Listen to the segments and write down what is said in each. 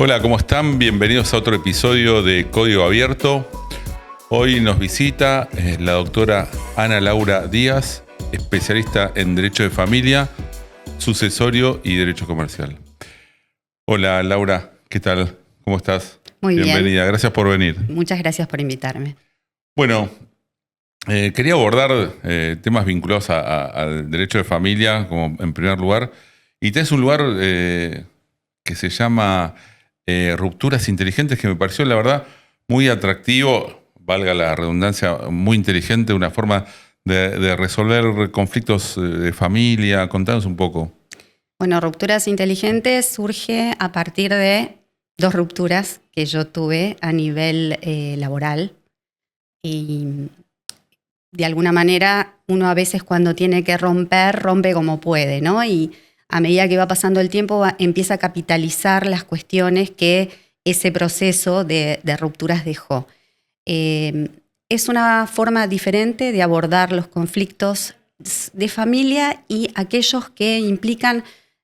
Hola, ¿cómo están? Bienvenidos a otro episodio de Código Abierto. Hoy nos visita la doctora Ana Laura Díaz, especialista en Derecho de Familia, Sucesorio y Derecho Comercial. Hola Laura, ¿qué tal? ¿Cómo estás? Muy bien. Bienvenida, gracias por venir. Muchas gracias por invitarme. Bueno, quería abordar temas vinculados al derecho de familia, como en primer lugar. Y tenés un lugar que se llama Rupturas Inteligentes, que me pareció, la verdad, muy atractivo, valga la redundancia, muy inteligente, una forma de resolver conflictos de familia. Contanos un poco. Bueno, Rupturas Inteligentes surge a partir de dos rupturas que yo tuve a nivel laboral. Y de alguna manera uno a veces cuando tiene que romper, rompe como puede, ¿no? Y a medida que va pasando el tiempo empieza a capitalizar las cuestiones que ese proceso de rupturas dejó. Es una forma diferente de abordar los conflictos de familia y aquellos que implican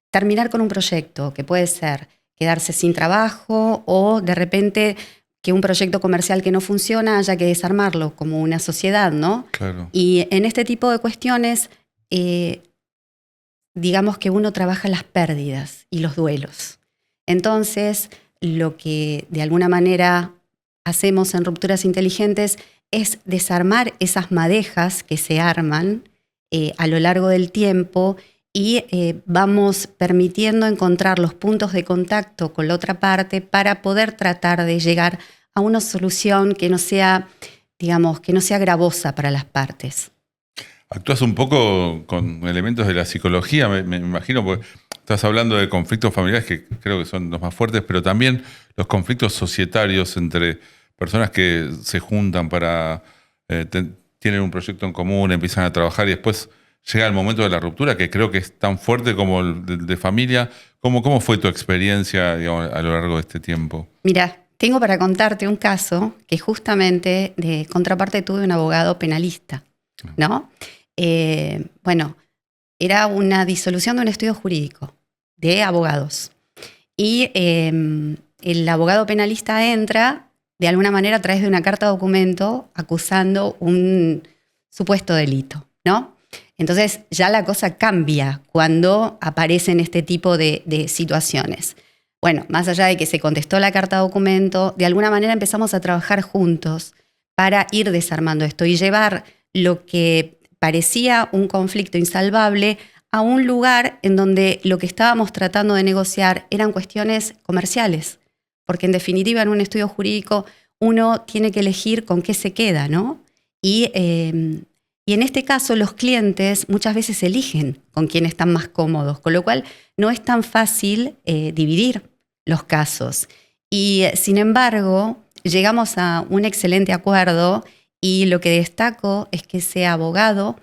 terminar con un proyecto, que puede ser quedarse sin trabajo o de repente que un proyecto comercial que no funciona haya que desarmarlo como una sociedad, ¿no? Claro. Y en este tipo de cuestiones, digamos que uno trabaja las pérdidas y los duelos. Entonces, lo que de alguna manera hacemos en Rupturas Inteligentes es desarmar esas madejas que se arman a lo largo del tiempo y vamos permitiendo encontrar los puntos de contacto con la otra parte para poder tratar de llegar a una solución que no sea, digamos, que no sea gravosa para las partes. Actúas un poco con elementos de la psicología, me imagino, porque estás hablando de conflictos familiares que creo que son los más fuertes, pero también los conflictos societarios entre personas que se juntan para tienen un proyecto en común, empiezan a trabajar y después llega el momento de la ruptura, que creo que es tan fuerte como el de familia. ¿Cómo fue tu experiencia, digamos, a lo largo de este tiempo? Mira, tengo para contarte un caso que justamente de contraparte tuve un abogado penalista, ¿no? Bueno, era una disolución de un estudio jurídico de abogados. Y el abogado penalista entra de alguna manera a través de una carta documento acusando un supuesto delito, ¿no? Entonces ya la cosa cambia cuando aparecen este tipo de situaciones. Bueno, más allá de que se contestó la carta documento, de alguna manera empezamos a trabajar juntos para ir desarmando esto y llevar lo que parecía un conflicto insalvable a un lugar en donde lo que estábamos tratando de negociar eran cuestiones comerciales, porque en definitiva en un estudio jurídico uno tiene que elegir con qué se queda, ¿no? Y en este caso los clientes muchas veces eligen con quién están más cómodos, con lo cual no es tan fácil dividir los casos. Y sin embargo, llegamos a un excelente acuerdo y lo que destaco es que ese abogado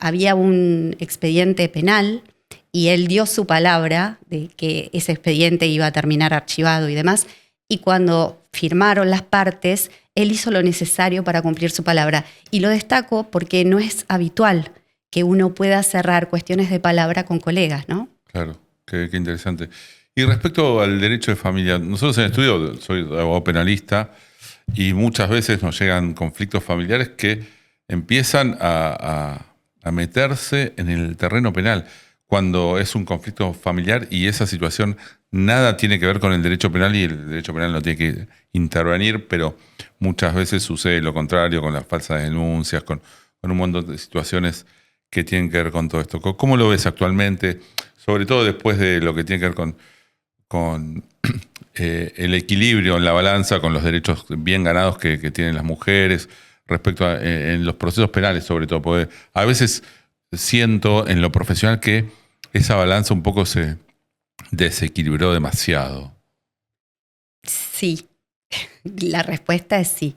había un expediente penal y él dio su palabra de que ese expediente iba a terminar archivado y demás. Y cuando firmaron las partes, él hizo lo necesario para cumplir su palabra. Y lo destaco porque no es habitual que uno pueda cerrar cuestiones de palabra con colegas, ¿no? Claro, qué interesante. Y respecto al derecho de familia, nosotros en el estudio, soy abogado penalista, y muchas veces nos llegan conflictos familiares que empiezan a meterse en el terreno penal, cuando es un conflicto familiar y esa situación nada tiene que ver con el derecho penal y el derecho penal no tiene que intervenir, pero muchas veces sucede lo contrario con las falsas denuncias, con un montón de situaciones que tienen que ver con todo esto. ¿Cómo lo ves actualmente? Sobre todo después de lo que tiene que ver con el equilibrio en la balanza, con los derechos bien ganados que tienen las mujeres, respecto a en los procesos penales sobre todo, porque a veces siento en lo profesional que esa balanza un poco se desequilibró demasiado. Sí, la respuesta es sí.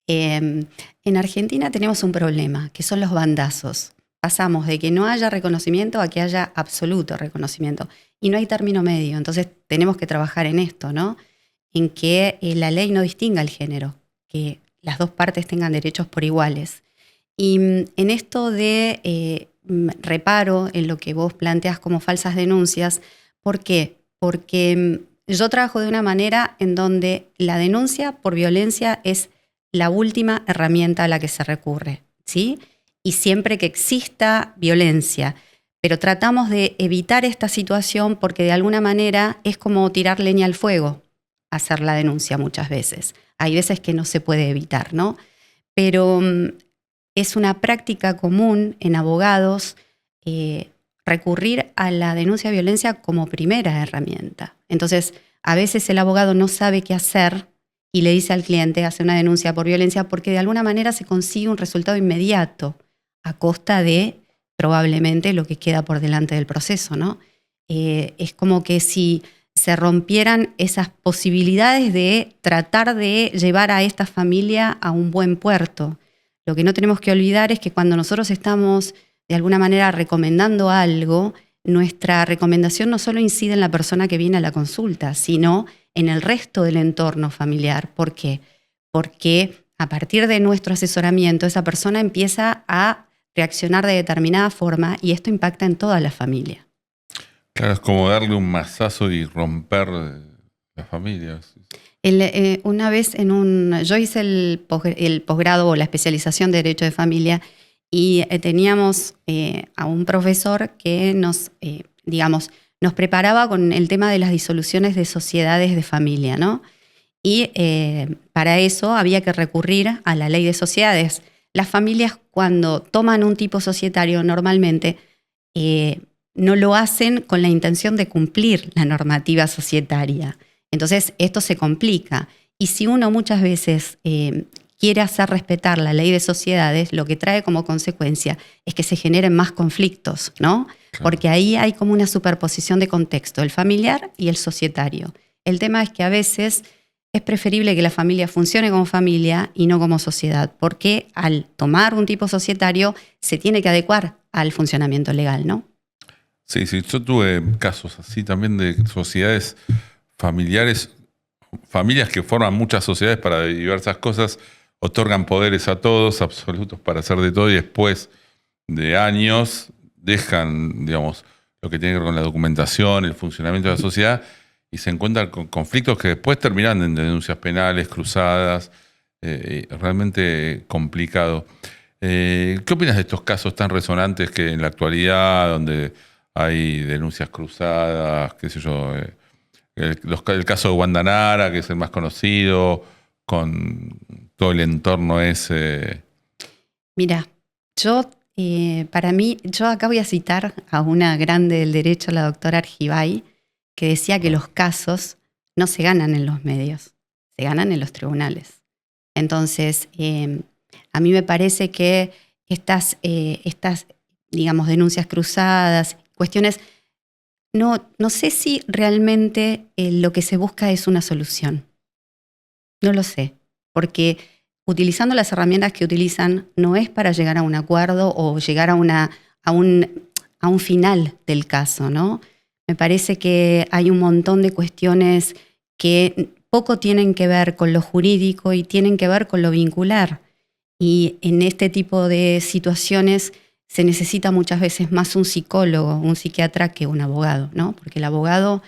En Argentina tenemos un problema, que son los bandazos. Pasamos de que no haya reconocimiento a que haya absoluto reconocimiento. Y no hay término medio. Entonces tenemos que trabajar en esto, ¿no? En que la ley no distinga el género, que las dos partes tengan derechos por iguales. Y en esto de reparo en lo que vos planteas como falsas denuncias, ¿por qué? Porque yo trabajo de una manera en donde la denuncia por violencia es la última herramienta a la que se recurre, ¿sí? Y siempre que exista violencia. Pero tratamos de evitar esta situación porque de alguna manera es como tirar leña al fuego, hacer la denuncia muchas veces. Hay veces que no se puede evitar, ¿no? Pero es una práctica común en abogados recurrir a la denuncia de violencia como primera herramienta. Entonces, a veces el abogado no sabe qué hacer y le dice al cliente, hace una denuncia por violencia, porque de alguna manera se consigue un resultado inmediato a costa de probablemente lo que queda por delante del proceso, ¿no? Es como que si se rompieran esas posibilidades de tratar de llevar a esta familia a un buen puerto. Lo que no tenemos que olvidar es que cuando nosotros estamos de alguna manera recomendando algo, nuestra recomendación no solo incide en la persona que viene a la consulta, sino en el resto del entorno familiar. ¿Por qué? Porque a partir de nuestro asesoramiento, esa persona empieza a reaccionar de determinada forma y esto impacta en toda la familia. Claro, es como darle un mazazo y romper la familia. Una vez yo hice el posgrado o la especialización de Derecho de Familia y teníamos a un profesor que nos preparaba con el tema de las disoluciones de sociedades de familia, ¿no? Y para eso había que recurrir a la ley de sociedades. Las familias cuando toman un tipo societario normalmente no lo hacen con la intención de cumplir la normativa societaria. Entonces esto se complica. Y si uno muchas veces quiere hacer respetar la ley de sociedades, lo que trae como consecuencia es que se generen más conflictos, ¿no? Claro. Porque ahí hay como una superposición de contexto, el familiar y el societario. El tema es que a veces es preferible que la familia funcione como familia y no como sociedad, porque al tomar un tipo societario se tiene que adecuar al funcionamiento legal, ¿no? Sí, yo tuve casos así también de sociedades familiares, familias que forman muchas sociedades para diversas cosas, otorgan poderes a todos, absolutos para hacer de todo y después de años dejan, digamos, lo que tiene que ver con la documentación, el funcionamiento de la sociedad y se encuentran con conflictos que después terminan en denuncias penales, cruzadas, realmente complicado. ¿Qué opinas de estos casos tan resonantes que en la actualidad, donde hay denuncias cruzadas, qué sé yo, el caso de Guandanara, que es el más conocido, con todo el entorno ese? Mira, para mí, yo acá voy a citar a una grande del derecho, la doctora Argibay, que decía que los casos no se ganan en los medios, se ganan en los tribunales. Entonces, a mí me parece que estas digamos, denuncias cruzadas, cuestiones, no sé si realmente lo que se busca es una solución. No lo sé, porque utilizando las herramientas que utilizan no es para llegar a un acuerdo o llegar a un final del caso, ¿no? Me parece que hay un montón de cuestiones que poco tienen que ver con lo jurídico y tienen que ver con lo vincular. Y en este tipo de situaciones se necesita muchas veces más un psicólogo, un psiquiatra que un abogado, ¿no? Porque el abogado,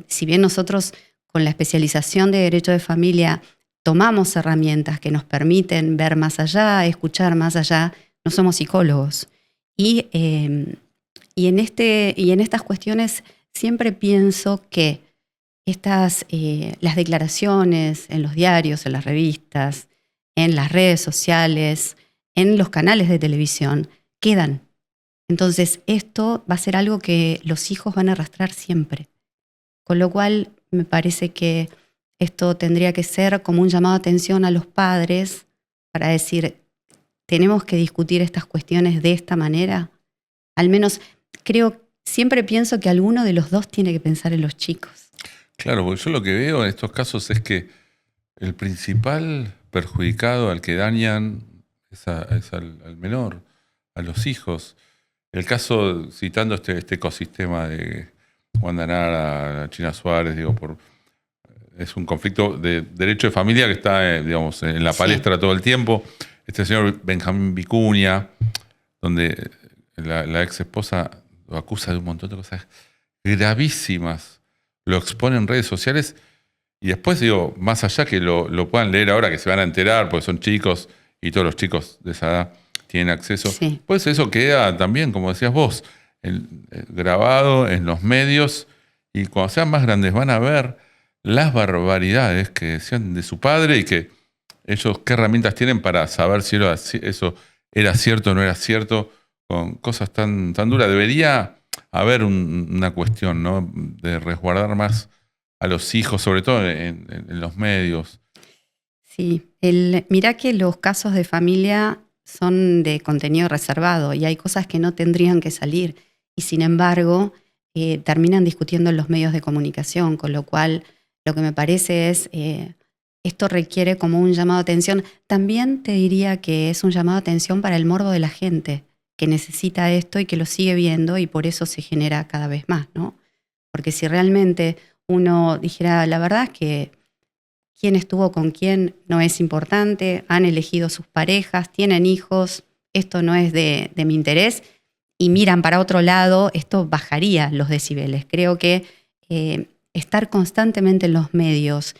si bien nosotros con la especialización de Derecho de Familia tomamos herramientas que nos permiten ver más allá, escuchar más allá, no somos psicólogos. Y en estas cuestiones siempre pienso que las declaraciones en los diarios, en las revistas, en las redes sociales, en los canales de televisión, quedan. Entonces esto va a ser algo que los hijos van a arrastrar siempre. Con lo cual me parece que esto tendría que ser como un llamado de atención a los padres para decir, tenemos que discutir estas cuestiones de esta manera. Al menos siempre pienso que alguno de los dos tiene que pensar en los chicos. Claro, porque yo lo que veo en estos casos es que el principal perjudicado al que dañan es al menor, a los hijos. El caso, citando este ecosistema de Guandanara, China Suárez, es un conflicto de derecho de familia que está, digamos, en la palestra todo el tiempo. Este señor Benjamín Vicuña, donde la ex esposa lo acusa de un montón de cosas gravísimas. lo expone en redes sociales y después, digo, más allá que lo puedan leer ahora, que se van a enterar, porque son chicos y todos los chicos de esa edad tienen acceso, Sí. pues eso queda también, como decías vos, grabado en los medios y cuando sean más grandes van a ver las barbaridades que decían de su padre y que ellos qué herramientas tienen para saber si eso era cierto o no era cierto, con cosas tan duras. Debería haber una cuestión, ¿no?, de resguardar más a los hijos, sobre todo en los medios. Sí, mirá que los casos de familia son de contenido reservado y hay cosas que no tendrían que salir y sin embargo terminan discutiendo en los medios de comunicación, con lo cual lo que me parece es, esto requiere como un llamado de atención. También te diría que es un llamado de atención para el morbo de la gente que necesita esto y que lo sigue viendo y por eso se genera cada vez más, ¿no? Porque si realmente uno dijera, la verdad es que quién estuvo con quién no es importante, han elegido sus parejas, tienen hijos, esto no es de mi interés, y miran para otro lado, esto bajaría los decibeles. Creo que estar constantemente en los medios,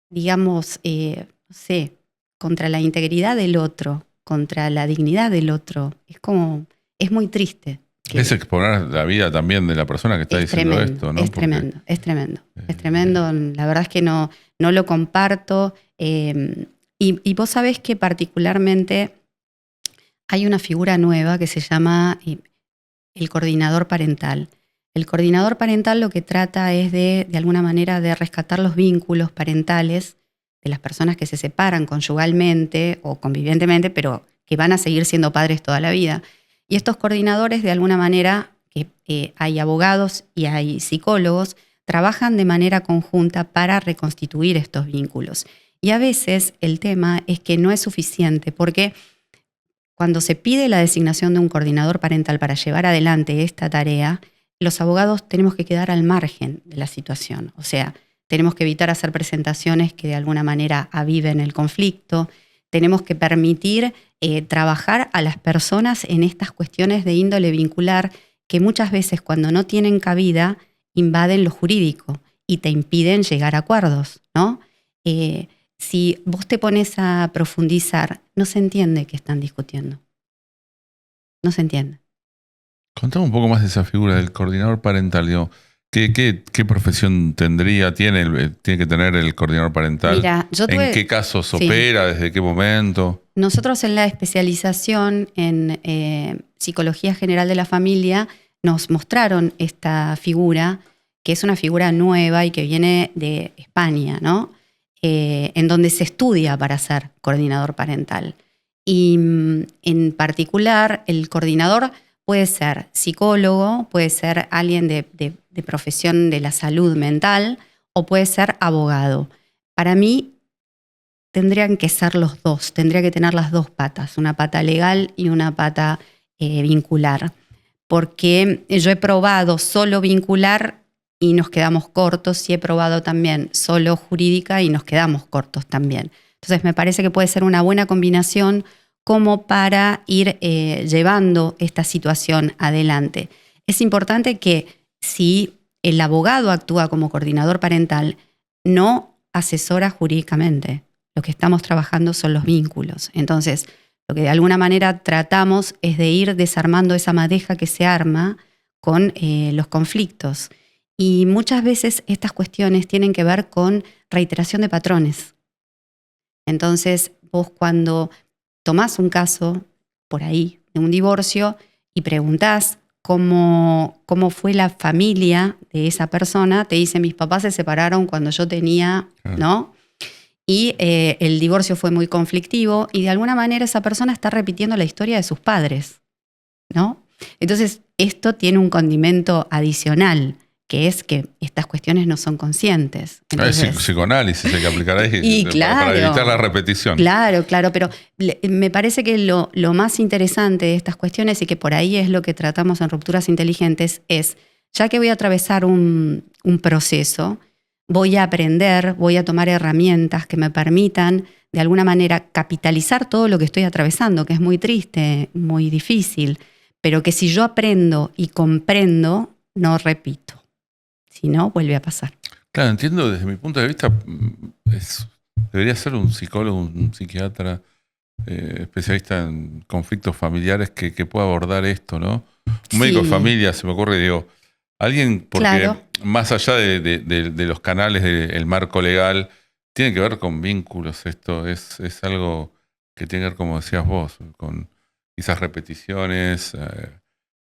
digamos, no sé, contra la integridad del otro, contra la dignidad del otro, es muy triste. Es exponer la vida también de la persona que está diciendo esto, ¿no? Es tremendo, es tremendo. Es tremendo. La verdad es que no lo comparto. Y vos sabés que particularmente hay una figura nueva que se llama el coordinador parental. El coordinador parental lo que trata es de alguna manera, de rescatar los vínculos parentales de las personas que se separan conyugalmente o convivientemente, pero que van a seguir siendo padres toda la vida. Y estos coordinadores, de alguna manera, que hay abogados y hay psicólogos, trabajan de manera conjunta para reconstituir estos vínculos. Y a veces el tema es que no es suficiente, porque cuando se pide la designación de un coordinador parental para llevar adelante esta tarea, los abogados tenemos que quedar al margen de la situación. O sea, tenemos que evitar hacer presentaciones que de alguna manera aviven el conflicto. Tenemos que permitir trabajar a las personas en estas cuestiones de índole vincular que muchas veces cuando no tienen cabida invaden lo jurídico y te impiden llegar a acuerdos, ¿no? Si vos te pones a profundizar, no se entiende qué están discutiendo. No se entiende. Contame un poco más de esa figura del coordinador parental, digo. ¿Qué profesión tiene que tener el coordinador parental? Mira, ¿En qué casos opera? ¿Desde qué momento? Nosotros en la especialización en Psicología General de la Familia nos mostraron esta figura, que es una figura nueva y que viene de España, ¿no? En donde se estudia para ser coordinador parental. Y en particular, el coordinador puede ser psicólogo, puede ser alguien de profesión de la salud mental o puede ser abogado. Para mí tendrían que ser los dos, tendría que tener las dos patas, una pata legal y una pata vincular. Porque yo he probado solo vincular y nos quedamos cortos y he probado también solo jurídica y nos quedamos cortos también. Entonces me parece que puede ser una buena combinación como para ir llevando esta situación adelante. Es importante que si el abogado actúa como coordinador parental, no asesora jurídicamente. Lo que estamos trabajando son los vínculos. Entonces, lo que de alguna manera tratamos es de ir desarmando esa madeja que se arma con los conflictos. Y muchas veces estas cuestiones tienen que ver con reiteración de patrones. Entonces, vos cuando tomás un caso por ahí de un divorcio y preguntás cómo fue la familia de esa persona, te dice, mis papás se separaron cuando yo tenía, ¿no? Y el divorcio fue muy conflictivo y de alguna manera esa persona está repitiendo la historia de sus padres, ¿no? Entonces, esto tiene un condimento adicional, que es que estas cuestiones no son conscientes. Entonces, psicoanálisis hay que aplicar ahí y claro, para evitar la repetición. Claro, pero me parece que lo más interesante de estas cuestiones, y que por ahí es lo que tratamos en Rupturas Inteligentes, es, ya que voy a atravesar un proceso, voy a aprender, voy a tomar herramientas que me permitan de alguna manera capitalizar todo lo que estoy atravesando, que es muy triste, muy difícil, pero que si yo aprendo y comprendo, no repito. Si no, vuelve a pasar. Claro, entiendo desde mi punto de vista, debería ser un psicólogo, un psiquiatra, especialista en conflictos familiares que pueda abordar esto, ¿no? Un médico de Sí, familia, se me ocurre, digo, alguien, porque claro. más allá de los canales del marco legal, tiene que ver con vínculos, esto es algo que tiene que ver, como decías vos, con quizás repeticiones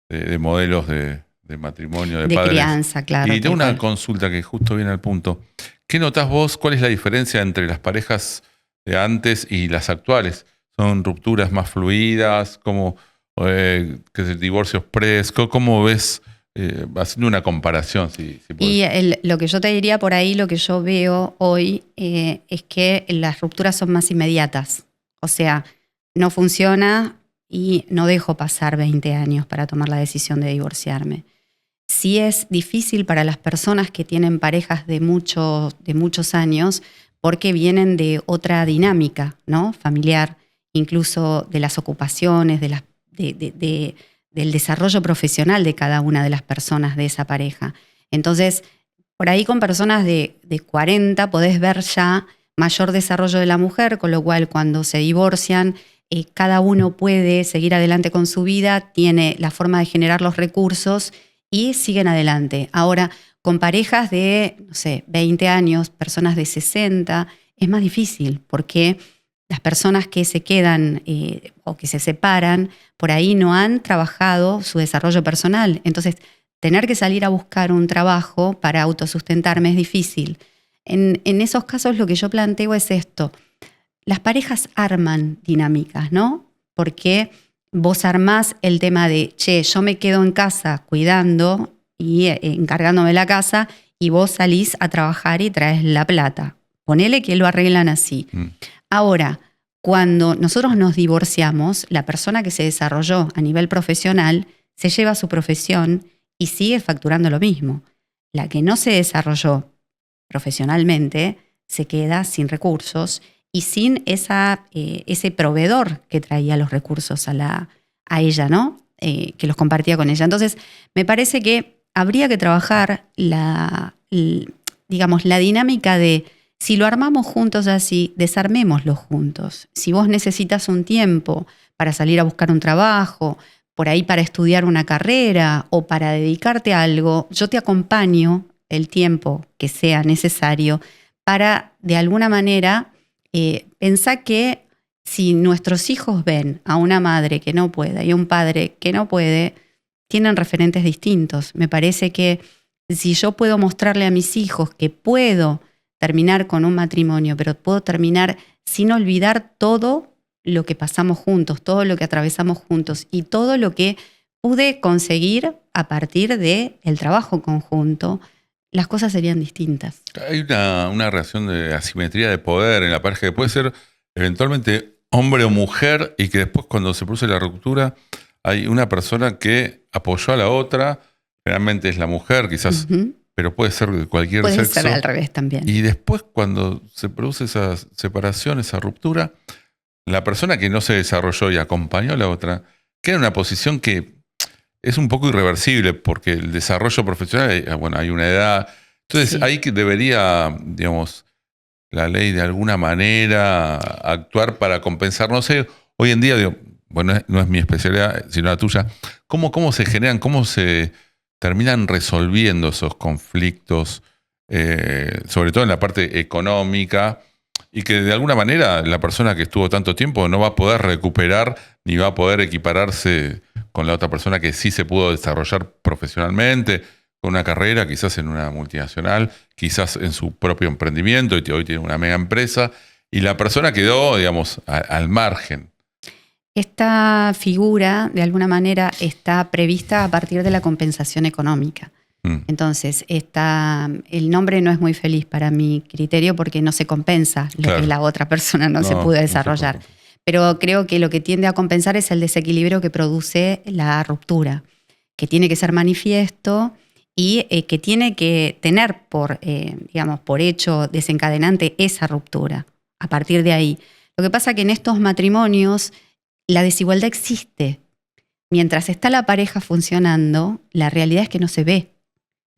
de modelos de matrimonio, de De padres. crianza, claro, Y tengo tal una cual. consulta que justo viene al punto. ¿Qué notás vos? ¿Cuál es la diferencia entre las parejas de antes y las actuales? ¿Son rupturas más fluidas? ¿Cómo, qué sé, divorcios express? ¿Cómo ves, haciendo una comparación, si Y podés? lo que yo te diría por ahí, lo que yo veo hoy, es que las rupturas son más inmediatas. O sea, no funciona y no dejo pasar 20 años para tomar la decisión de divorciarme. Sí es difícil para las personas que tienen parejas de muchos años porque vienen de otra dinámica, ¿no? Familiar, incluso de las ocupaciones, del desarrollo profesional de cada una de las personas de esa pareja. Entonces, por ahí con personas de 40 podés ver ya mayor desarrollo de la mujer, con lo cual cuando se divorcian, cada uno puede seguir adelante con su vida, tiene la forma de generar los recursos y siguen adelante. Ahora, con parejas de, no sé, 20 años, personas de 60, es más difícil porque las personas que se quedan o que se separan, por ahí no han trabajado su desarrollo personal. Entonces, tener que salir a buscar un trabajo para autosustentarme es difícil. En esos casos lo que yo planteo es esto. Las parejas arman dinámicas, ¿no? Porque vos armás el tema de, che, yo me quedo en casa cuidando y encargándome de la casa y vos salís a trabajar y traes la plata. Ponele que lo arreglan así. Mm. Ahora, cuando nosotros nos divorciamos, la persona que se desarrolló a nivel profesional se lleva su profesión y sigue facturando lo mismo. La que no se desarrolló profesionalmente se queda sin recursos y sin ese proveedor que traía los recursos a ella, ¿no? Que los compartía con ella. Entonces, me parece que habría que trabajar digamos, la dinámica de si lo armamos juntos así, desarmémoslo juntos. Si vos necesitas un tiempo para salir a buscar un trabajo, por ahí para estudiar una carrera o para dedicarte a algo, yo te acompaño el tiempo que sea necesario para, de alguna manera, pensar que si nuestros hijos ven a una madre que no puede y a un padre que no puede, tienen referentes distintos. Me parece que si yo puedo mostrarle a mis hijos que puedo terminar con un matrimonio, pero puedo terminar sin olvidar todo lo que pasamos juntos, todo lo que atravesamos juntos y todo lo que pude conseguir a partir del trabajo conjunto, las cosas serían distintas. Hay una relación de asimetría de poder en la pareja que puede ser eventualmente hombre o mujer y que después, cuando se produce la ruptura, hay una persona que apoyó a la otra, realmente es la mujer quizás, pero puede ser de cualquier Puede sexo. ser al revés también. Y después, cuando se produce esa separación, esa ruptura, la persona que no se desarrolló y acompañó a la otra queda en una posición que es un poco irreversible, porque el desarrollo profesional, bueno, hay una edad. Entonces, Sí. ahí que debería, digamos, la ley de alguna manera actuar para compensar. No sé, hoy en día, digo, bueno, no es mi especialidad, sino la tuya. ¿Cómo se generan, cómo se terminan resolviendo esos conflictos, sobre todo en la parte económica, y que de alguna manera la persona que estuvo tanto tiempo no va a poder recuperar ni va a poder equipararse con la otra persona que sí se pudo desarrollar profesionalmente, con una carrera, quizás en una multinacional, quizás en su propio emprendimiento, y hoy tiene una mega empresa, y la persona quedó, digamos, al margen? Esta figura, de alguna manera, está prevista a partir de la compensación económica. Entonces, el nombre no es muy feliz para mi criterio porque no se compensa lo que la otra persona no se pudo desarrollar. Pero creo que lo que tiende a compensar es el desequilibrio que produce la ruptura, que tiene que ser manifiesto y que tiene que tener por hecho desencadenante esa ruptura. A partir de ahí. Lo que pasa es que en estos matrimonios la desigualdad existe. Mientras está la pareja funcionando, la realidad es que no se ve.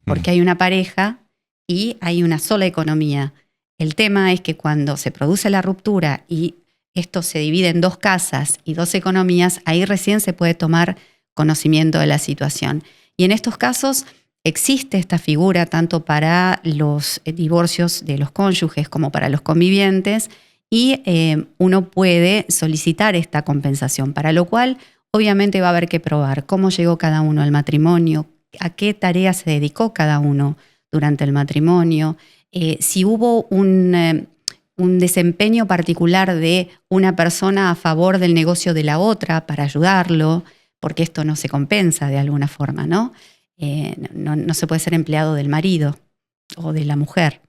porque hay una pareja y hay una sola economía. El tema es que cuando se produce la ruptura y esto se divide en 2 casas y 2 economías, ahí recién se puede tomar conocimiento de la situación. Y en estos casos existe esta figura tanto para los divorcios de los cónyuges como para los convivientes, y uno puede solicitar esta compensación, para lo cual obviamente va a haber que probar cómo llegó cada uno al matrimonio, a qué tarea se dedicó cada uno durante el matrimonio, si hubo un desempeño particular de una persona a favor del negocio de la otra para ayudarlo, porque esto no se compensa de alguna forma, ¿no? No se puede ser empleado del marido o de la mujer.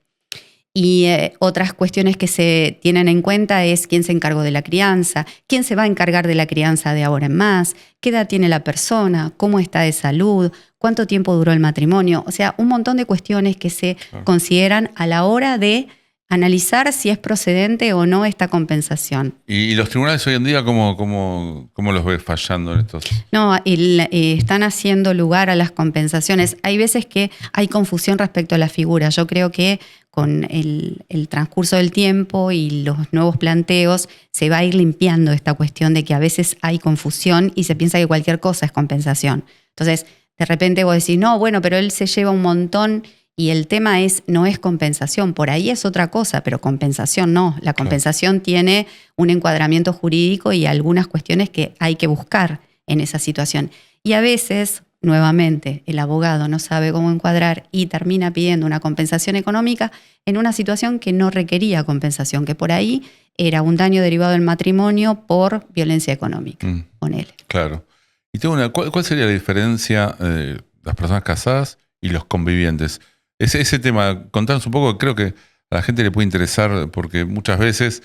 Y otras cuestiones que se tienen en cuenta es quién se encargó de la crianza, quién se va a encargar de la crianza de ahora en más, qué edad tiene la persona, cómo está de salud, cuánto tiempo duró el matrimonio. O sea, un montón de cuestiones que se consideran a la hora de analizar si es procedente o no esta compensación. ¿Y los tribunales hoy en día cómo los ves fallando en estos? No, están haciendo lugar a las compensaciones. Hay veces que hay confusión respecto a la figura. Yo creo que con el transcurso del tiempo y los nuevos planteos se va a ir limpiando esta cuestión de que a veces hay confusión y se piensa que cualquier cosa es compensación. Entonces, de repente vos decís, no, bueno, pero él se lleva un montón. Y el tema no es compensación, por ahí es otra cosa, pero compensación no. La compensación tiene un encuadramiento jurídico y algunas cuestiones que hay que buscar en esa situación. Y a veces, nuevamente, el abogado no sabe cómo encuadrar y termina pidiendo una compensación económica en una situación que no requería compensación, que por ahí era un daño derivado del matrimonio por violencia económica. Ponele. Claro. Y tengo ¿cuál sería la diferencia de las personas casadas y los convivientes? Ese tema, contanos un poco, creo que a la gente le puede interesar porque muchas veces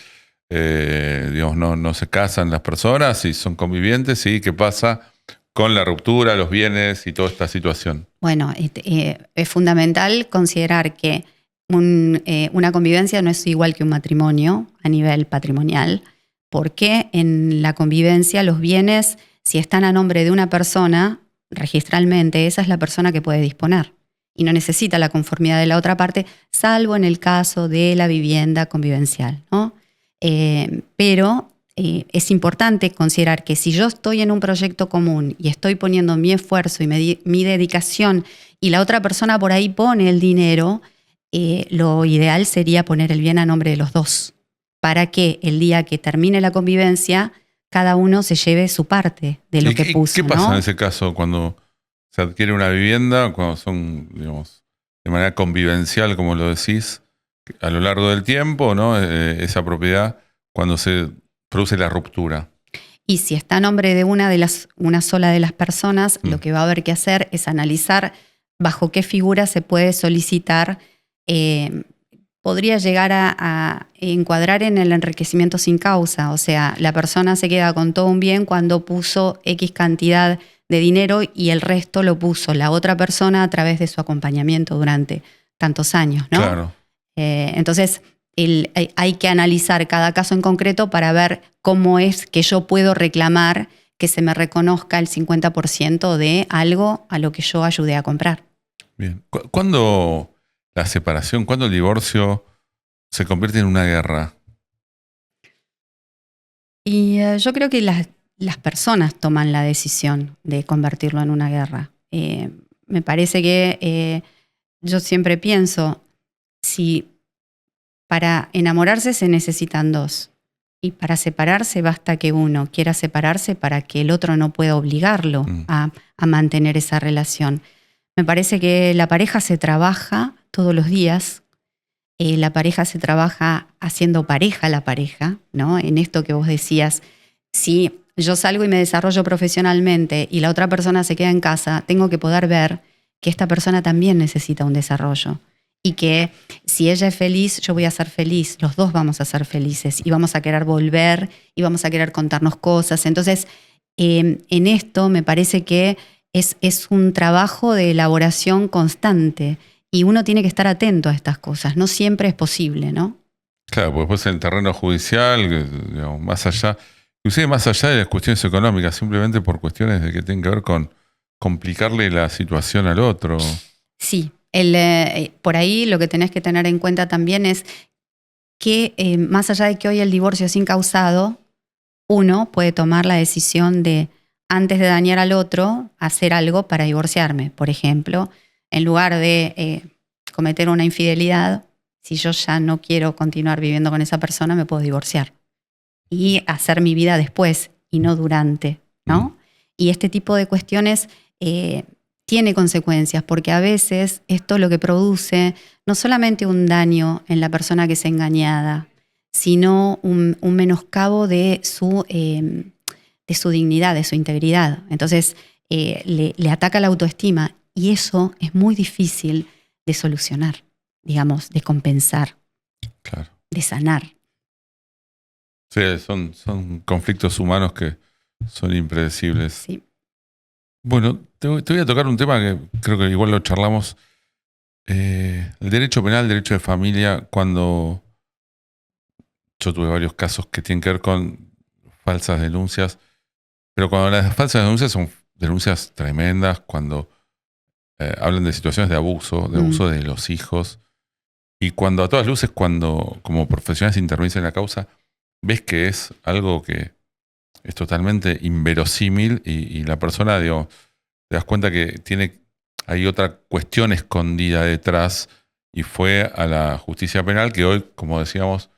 digamos, no se casan las personas y son convivientes, ¿y qué pasa con la ruptura, los bienes y toda esta situación? Bueno, es fundamental considerar que una convivencia no es igual que un matrimonio a nivel patrimonial, porque en la convivencia los bienes, si están a nombre de una persona, registralmente, esa es la persona que puede disponer. Y no necesita la conformidad de la otra parte, salvo en el caso de la vivienda convivencial, ¿no? Pero es importante considerar que si yo estoy en un proyecto común y estoy poniendo mi esfuerzo y mi dedicación y la otra persona por ahí pone el dinero, lo ideal sería poner el bien a nombre de los dos, para que el día que termine la convivencia, cada uno se lleve su parte de lo que puso. ¿Qué pasa en ese caso cuando se adquiere una vivienda, cuando son, digamos, de manera convivencial, como lo decís, a lo largo del tiempo, ¿no? Esa propiedad, cuando se produce la ruptura? Y si está a nombre de una sola de las personas, lo que va a haber que hacer es analizar bajo qué figura se puede solicitar. Podría llegar a encuadrar en el enriquecimiento sin causa, o sea, la persona se queda con todo un bien cuando puso X cantidad de dinero y el resto lo puso la otra persona a través de su acompañamiento durante tantos años, ¿no? Claro. Entonces, hay que analizar cada caso en concreto para ver cómo es que yo puedo reclamar que se me reconozca el 50% de algo a lo que yo ayudé a comprar. Bien. ¿Cuándo la separación, cuándo el divorcio se convierte en una guerra? Y yo creo que las personas toman la decisión de convertirlo en una guerra. Me parece que yo siempre pienso, si para enamorarse se necesitan 2 y para separarse basta que uno quiera separarse para que el otro no pueda obligarlo a mantener esa relación. Me parece que la pareja se trabaja todos los días, la pareja se trabaja haciendo pareja la pareja, ¿no? En esto que vos decías, si yo salgo y me desarrollo profesionalmente y la otra persona se queda en casa, tengo que poder ver que esta persona también necesita un desarrollo y que si ella es feliz, yo voy a ser feliz, los dos vamos a ser felices y vamos a querer volver y vamos a querer contarnos cosas. Entonces, en esto me parece que es un trabajo de elaboración constante y uno tiene que estar atento a estas cosas, no siempre es posible, ¿no? Claro, porque después en el terreno judicial, digamos, más allá, inclusive más allá de las cuestiones económicas, simplemente por cuestiones de que tienen que ver con complicarle la situación al otro. Sí, Por ahí lo que tenés que tener en cuenta también es que más allá de que hoy el divorcio es incausado, uno puede tomar la decisión de, antes de dañar al otro, hacer algo para divorciarme. Por ejemplo, en lugar de cometer una infidelidad, si yo ya no quiero continuar viviendo con esa persona, me puedo divorciar y hacer mi vida después y no durante, ¿no? Y este tipo de cuestiones tiene consecuencias, porque a veces esto lo que produce no solamente un daño en la persona que es engañada, sino un menoscabo de su dignidad, de su integridad. Entonces le ataca la autoestima y eso es muy difícil de solucionar, digamos, de compensar, Claro. de sanar. Sí, son conflictos humanos que son impredecibles. Sí. Bueno, te voy a tocar un tema que creo que igual lo charlamos. El derecho penal, el derecho de familia, cuando yo tuve varios casos que tienen que ver con falsas denuncias, pero cuando las falsas denuncias son denuncias tremendas, cuando hablan de situaciones de abuso de los hijos, y cuando a todas luces, cuando como profesionales intervenís en la causa, ves que es algo que es totalmente inverosímil y la persona, digo, te das cuenta que hay otra cuestión escondida detrás y fue a la justicia penal que hoy, como decíamos,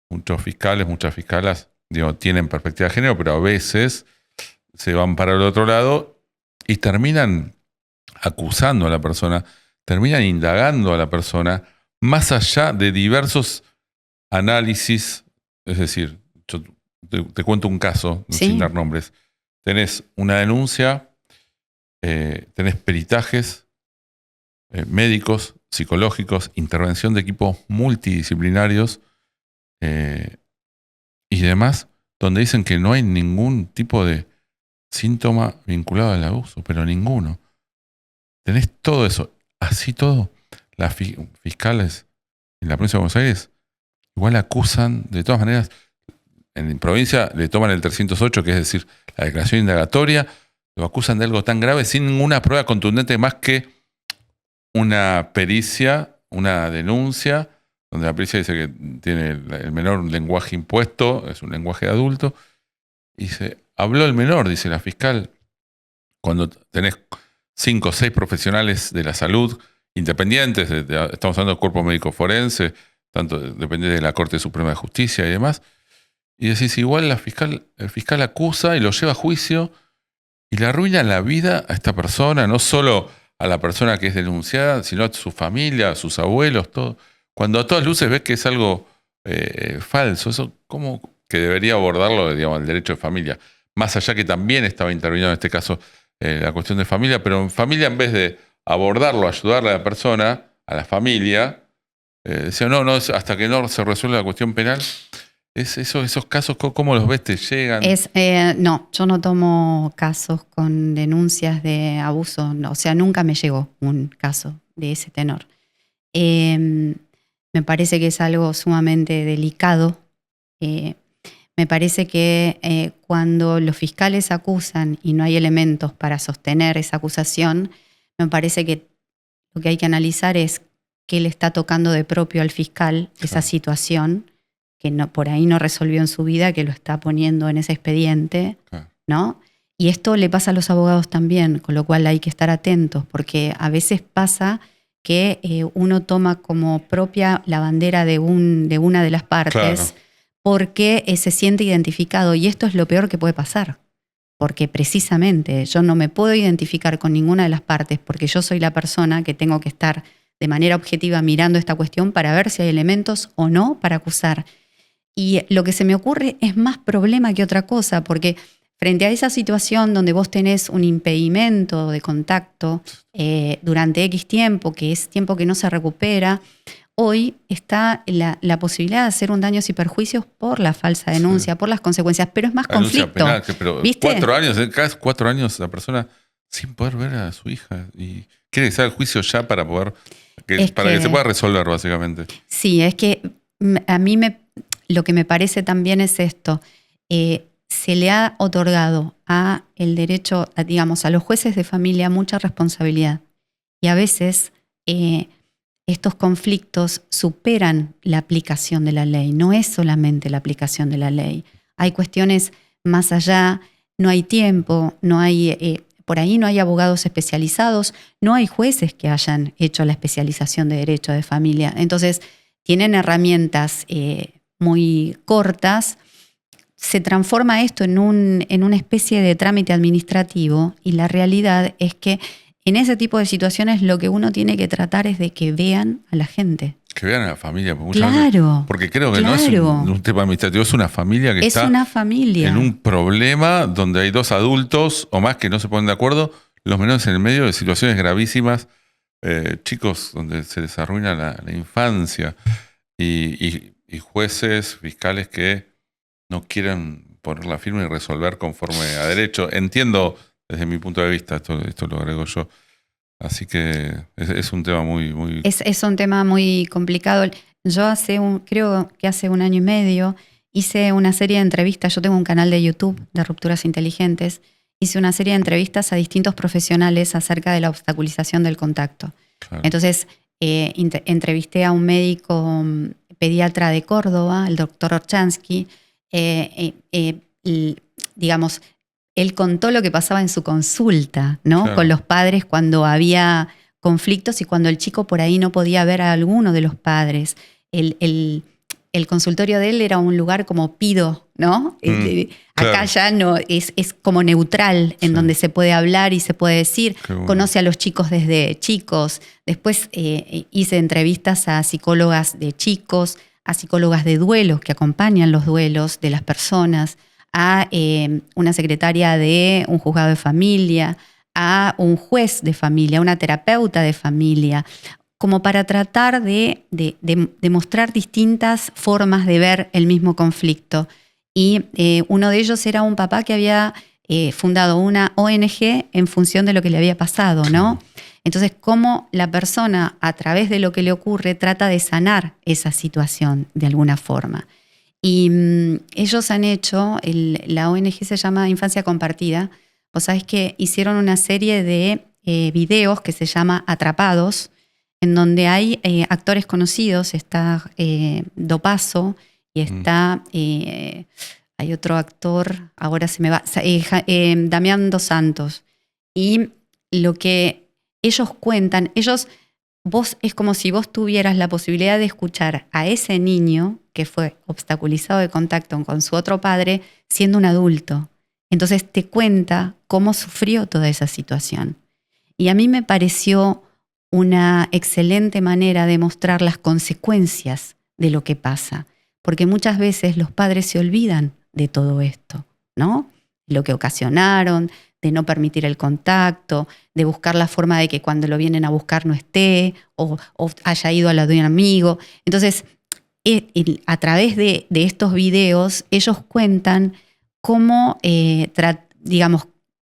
muchos fiscales, muchas fiscalas, digo, tienen perspectiva de género, pero a veces se van para el otro lado y terminan acusando a la persona, terminan indagando a la persona más allá de diversos análisis. Es decir, yo te cuento un caso, Sí. sin dar nombres. Tenés una denuncia, tenés peritajes médicos, psicológicos, intervención de equipos multidisciplinarios y demás, donde dicen que no hay ningún tipo de síntoma vinculado al abuso, pero ninguno. Tenés todo eso. Así todo, las fiscales en la provincia de Buenos Aires igual acusan, de todas maneras, en provincia le toman el 308, que es decir, la declaración indagatoria, lo acusan de algo tan grave sin ninguna prueba contundente más que una pericia, una denuncia, donde la pericia dice que tiene el menor lenguaje impuesto, es un lenguaje de adulto, y habló el menor, dice la fiscal, cuando tenés 5 o 6 profesionales de la salud independientes, estamos hablando del cuerpo médico forense, tanto depende de la Corte Suprema de Justicia y demás, y decís, igual el fiscal acusa y lo lleva a juicio y le arruina la vida a esta persona, no solo a la persona que es denunciada, sino a su familia, a sus abuelos, todo. Cuando a todas luces ves que es algo falso, eso como que debería abordarlo, digamos, el derecho de familia. Más allá que también estaba interviniendo en este caso la cuestión de familia, pero en familia, en vez de abordarlo, ayudarle a la persona, a la familia, decía, no, hasta que no se resuelva la cuestión penal. Esos casos, ¿cómo los ves? ¿Te llegan? No, yo no tomo casos con denuncias de abuso, no, o sea, nunca me llegó un caso de ese tenor. Me parece que es algo sumamente delicado. Me parece que cuando los fiscales acusan y no hay elementos para sostener esa acusación, me parece que lo que hay que analizar es qué le está tocando de propio al fiscal esa situación que por ahí no resolvió en su vida, que lo está poniendo en ese expediente, ¿no? Y esto le pasa a los abogados también, con lo cual hay que estar atentos, porque a veces pasa que uno toma como propia la bandera de una de las partes, porque se siente identificado, y esto es lo peor que puede pasar, porque precisamente yo no me puedo identificar con ninguna de las partes, porque yo soy la persona que tengo que estar de manera objetiva mirando esta cuestión para ver si hay elementos o no para acusar. Y lo que se me ocurre es más problema que otra cosa, porque frente a esa situación donde vos tenés un impedimento de contacto durante X tiempo, que es tiempo que no se recupera, hoy está la posibilidad de hacer un daños y perjuicios por la falsa denuncia, por las consecuencias, pero es más conflicto. Penal, pero ¿viste? 4 años, cada 4 años la persona sin poder ver a su hija y quiere que sea el juicio ya para poder que se pueda resolver, básicamente. Sí, es que a mí lo que me parece también es esto. Se le ha otorgado el derecho, digamos, a los jueces de familia mucha responsabilidad. Y a veces estos conflictos superan la aplicación de la ley. No es solamente la aplicación de la ley. Hay cuestiones más allá, no hay tiempo, no hay, por ahí no hay abogados especializados, no hay jueces que hayan hecho la especialización de derecho de familia. Entonces, tienen herramientas muy cortas. Se transforma esto en una especie de trámite administrativo y la realidad es que en ese tipo de situaciones lo que uno tiene que tratar es de que vean a la gente. Que vean a la familia. Claro. Porque creo que no es un tema administrativo, es una familia que está una familia en un problema donde hay dos adultos o más que no se ponen de acuerdo, los menores en el medio de situaciones gravísimas, chicos donde se les arruina la infancia y jueces, fiscales que no quieren poner la firma y resolver conforme a derecho. Entiendo desde mi punto de vista, esto lo agrego yo. Así que es un tema muy... Es un tema muy complicado. Yo creo que hace 1 año y medio hice una serie de entrevistas. Yo tengo un canal de YouTube de Rupturas Inteligentes. Hice una serie de entrevistas a distintos profesionales acerca de la obstaculización del contacto. Claro. Entonces, entrevisté a un médico pediatra de Córdoba, el doctor Orchansky. Digamos, él contó lo que pasaba en su consulta, ¿no? Claro. Con los padres cuando había conflictos y cuando el chico por ahí no podía ver a alguno de los padres. El consultorio de él era un lugar como pido, ¿no? Acá claro. Ya no, es como neutral, en donde se puede hablar y se puede decir. Bueno. Conoce a los chicos desde chicos. Después hice entrevistas a psicólogas de chicos, a psicólogas de duelos que acompañan los duelos de las personas, a una secretaria de un juzgado de familia, a un juez de familia, a una terapeuta de familia, como para tratar de mostrar distintas formas de ver el mismo conflicto. Y uno de ellos era un papá que había fundado una ONG en función de lo que le había pasado, ¿no? Entonces, cómo la persona, a través de lo que le ocurre, trata de sanar esa situación de alguna forma. Y ellos han hecho, la ONG se llama Infancia Compartida. Vos sabés que hicieron una serie de videos que se llama Atrapados, en donde hay actores conocidos. Está Dopazo y está, hay otro actor, ahora se me va, Damián Dos Santos. Y lo que ellos cuentan, vos es como si vos tuvieras la posibilidad de escuchar a ese niño que fue obstaculizado de contacto con su otro padre siendo un adulto. Entonces te cuenta cómo sufrió toda esa situación. Y a mí me pareció una excelente manera de mostrar las consecuencias de lo que pasa, porque muchas veces los padres se olvidan de todo esto, ¿no? Lo que ocasionaron, de no permitir el contacto, de buscar la forma de que cuando lo vienen a buscar no esté o haya ido a la de un amigo. Entonces, a través de estos videos, ellos cuentan cómo,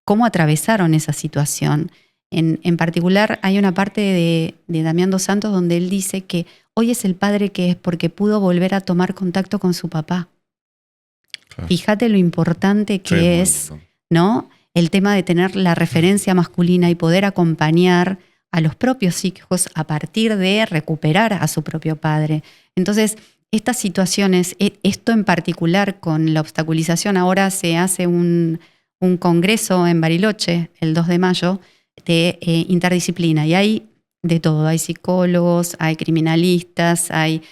cómo atravesaron esa situación. En particular, hay una parte de Damián Dos Santos donde él dice que hoy es el padre que es porque pudo volver a tomar contacto con su papá. Claro. Fíjate lo importante que es, ¿no? El tema de tener la referencia masculina y poder acompañar a los propios hijos a partir de recuperar a su propio padre. Entonces, estas situaciones, esto en particular con la obstaculización, ahora se hace un congreso en Bariloche, el 2 de mayo, de interdisciplina, y hay de todo, hay psicólogos, hay criminalistas, hay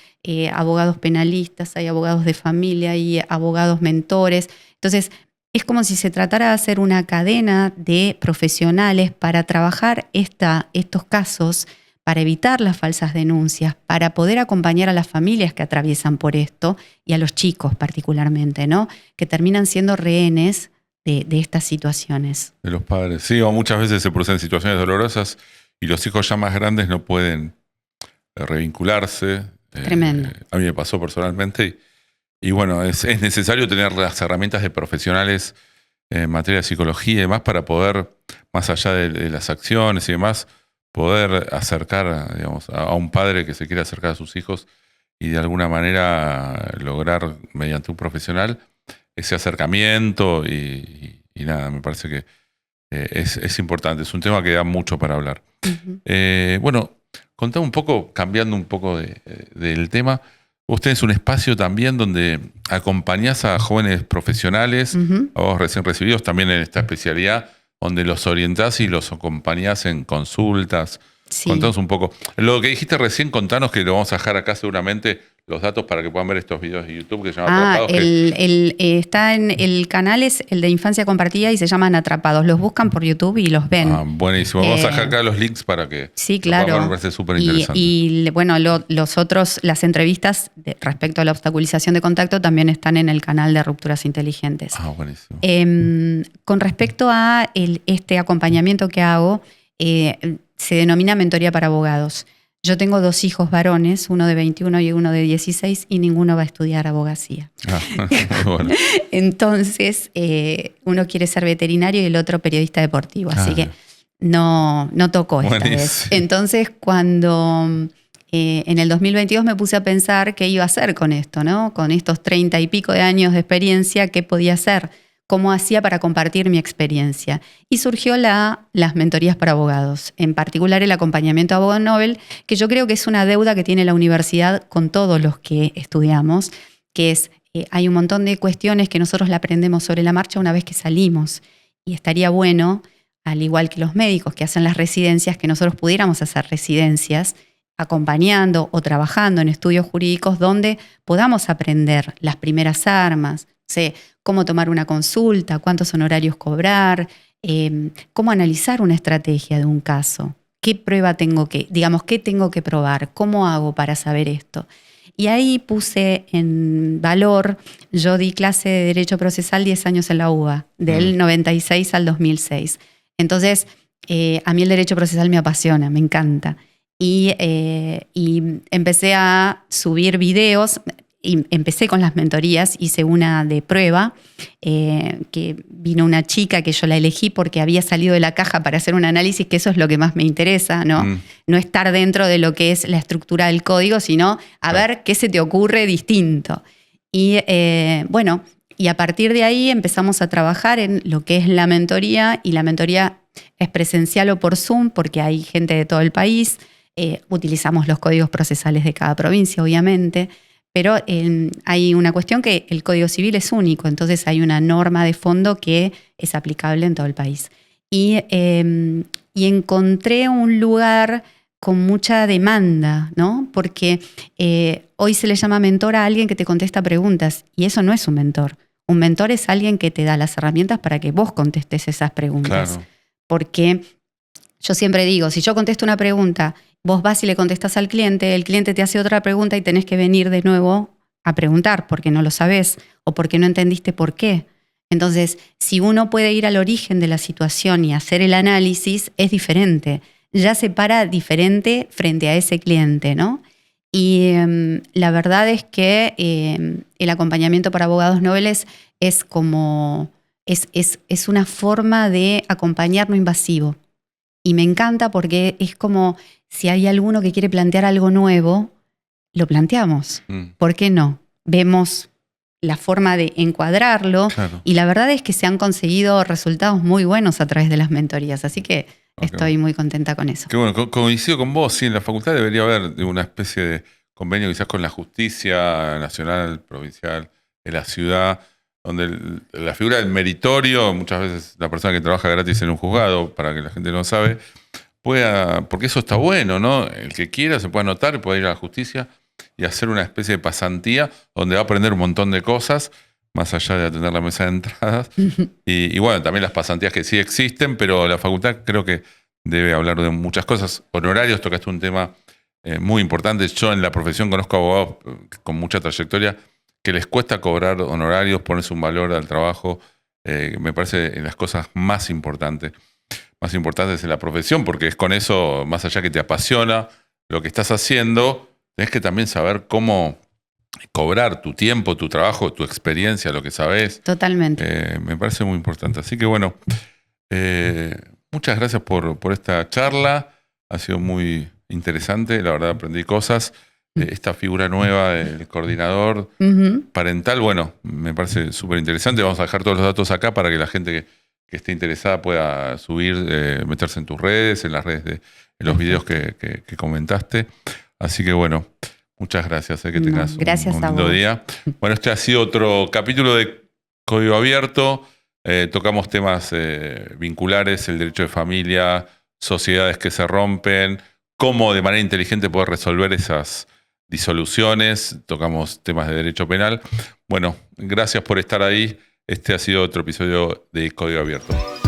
abogados penalistas, hay abogados de familia, hay abogados mentores. Entonces, es como si se tratara de hacer una cadena de profesionales para trabajar estos casos, para evitar las falsas denuncias, para poder acompañar a las familias que atraviesan por esto y a los chicos particularmente, ¿no? Que terminan siendo rehenes de estas situaciones. De los padres, sí, o muchas veces se producen situaciones dolorosas y los hijos ya más grandes no pueden revincularse. Tremendo. A mí me pasó personalmente y bueno, es necesario tener las herramientas de profesionales en materia de psicología y demás para poder, más allá de las acciones y demás, poder acercar, digamos, a un padre que se quiera acercar a sus hijos y de alguna manera lograr, mediante un profesional, ese acercamiento y nada, me parece que es importante. Es un tema que da mucho para hablar. Uh-huh. Bueno, Contame un poco, cambiando un poco del tema, vos tenés un espacio también donde acompañás a jóvenes profesionales, a vos recién recibidos también en esta especialidad, donde los orientás y los acompañás en consultas. Sí. Contanos un poco. Lo que dijiste recién, contanos, que lo vamos a dejar acá seguramente, los datos para que puedan ver estos videos de YouTube que se llaman Atrapados. Está en el canal, es el de Infancia Compartida y se llaman Atrapados. Los buscan por YouTube y los ven. Buenísimo. Vamos a dejar acá los links para que sí, claro. Me parece súper interesante. Y bueno, las entrevistas respecto a la obstaculización de contacto también están en el canal de Rupturas Inteligentes. Buenísimo. Con respecto a este acompañamiento que hago, se denomina mentoría para abogados. Yo tengo 2 hijos varones, uno de 21 y uno de 16, y ninguno va a estudiar abogacía. Bueno. Entonces, uno quiere ser veterinario y el otro periodista deportivo, así que no tocó esta vez. Entonces, cuando en el 2022 me puse a pensar qué iba a hacer con esto, ¿no? Con estos 30 y pico de años de experiencia, ¿qué podía hacer? ¿Cómo hacía para compartir mi experiencia? Y surgió las mentorías para abogados, en particular el acompañamiento a abogado Nobel, que yo creo que es una deuda que tiene la universidad con todos los que estudiamos, que es, hay un montón de cuestiones que nosotros la aprendemos sobre la marcha una vez que salimos. Y estaría bueno, al igual que los médicos que hacen las residencias, que nosotros pudiéramos hacer residencias acompañando o trabajando en estudios jurídicos donde podamos aprender las primeras armas, cómo tomar una consulta, cuántos honorarios cobrar, cómo analizar una estrategia de un caso, qué prueba qué tengo que probar, cómo hago para saber esto. Y ahí puse en valor, yo di clase de Derecho Procesal 10 años en la UBA, del 96 al 2006. Entonces, a mí el Derecho Procesal me apasiona, me encanta. Y empecé a subir videos. Y empecé con las mentorías, hice una de prueba, que vino una chica que yo la elegí porque había salido de la caja para hacer un análisis, que eso es lo que más me interesa, ¿no? No estar dentro de lo que es la estructura del código, sino a ver qué se te ocurre distinto. Y bueno, y a partir de ahí empezamos a trabajar en lo que es la mentoría, y la mentoría es presencial o por Zoom, porque hay gente de todo el país, utilizamos los códigos procesales de cada provincia, obviamente. Pero hay una cuestión que el Código Civil es único, entonces hay una norma de fondo que es aplicable en todo el país. Y encontré un lugar con mucha demanda, ¿no? Porque hoy se le llama mentor a alguien que te contesta preguntas, y eso no es un mentor. Un mentor es alguien que te da las herramientas para que vos contestes esas preguntas. Claro. Porque yo siempre digo, si yo contesto una pregunta, vos vas y le contestás al cliente, el cliente te hace otra pregunta y tenés que venir de nuevo a preguntar porque no lo sabés o porque no entendiste por qué. Entonces, si uno puede ir al origen de la situación y hacer el análisis, es diferente. Ya se para diferente frente a ese cliente, ¿no? Y la verdad es que el acompañamiento para abogados nobles es como es una forma de acompañar no invasivo. Y me encanta porque es como si hay alguno que quiere plantear algo nuevo, lo planteamos. ¿Por qué no? Vemos la forma de encuadrarlo. Claro. Y la verdad es que se han conseguido resultados muy buenos a través de las mentorías. Así que estoy muy contenta con eso. Qué bueno, coincido con vos. Sí, en la facultad debería haber una especie de convenio quizás con la justicia nacional, provincial, de la ciudad, donde la figura del meritorio, muchas veces la persona que trabaja gratis en un juzgado, para que la gente no sabe, pueda, porque eso está bueno, ¿no? El que quiera se puede anotar, puede ir a la justicia y hacer una especie de pasantía donde va a aprender un montón de cosas, más allá de atender la mesa de entradas. Y bueno, también las pasantías que sí existen, pero la facultad creo que debe hablar de muchas cosas. Honorarios, tocaste un tema muy importante. Yo en la profesión conozco abogados con mucha trayectoria que les cuesta cobrar honorarios, ponerse un valor al trabajo. Me parece las cosas más importantes en la profesión, porque es con eso, más allá que te apasiona lo que estás haciendo, tenés que también saber cómo cobrar tu tiempo, tu trabajo, tu experiencia, lo que sabés. Totalmente. Me parece muy importante. Así que bueno, muchas gracias por esta charla. Ha sido muy interesante, la verdad aprendí cosas. Esta figura nueva del coordinador parental, bueno, me parece súper interesante. Vamos a dejar todos los datos acá para que la gente que que esté interesada pueda subir, meterse en tus redes, en las redes en los videos que comentaste. Así que bueno, muchas gracias. Que tengas un lindo día. Bueno, este ha sido otro capítulo de Código Abierto. Tocamos temas vinculares, el derecho de familia, sociedades que se rompen, cómo de manera inteligente poder resolver esas disoluciones. Tocamos temas de derecho penal. Bueno, gracias por estar ahí. Este ha sido otro episodio de Código Abierto.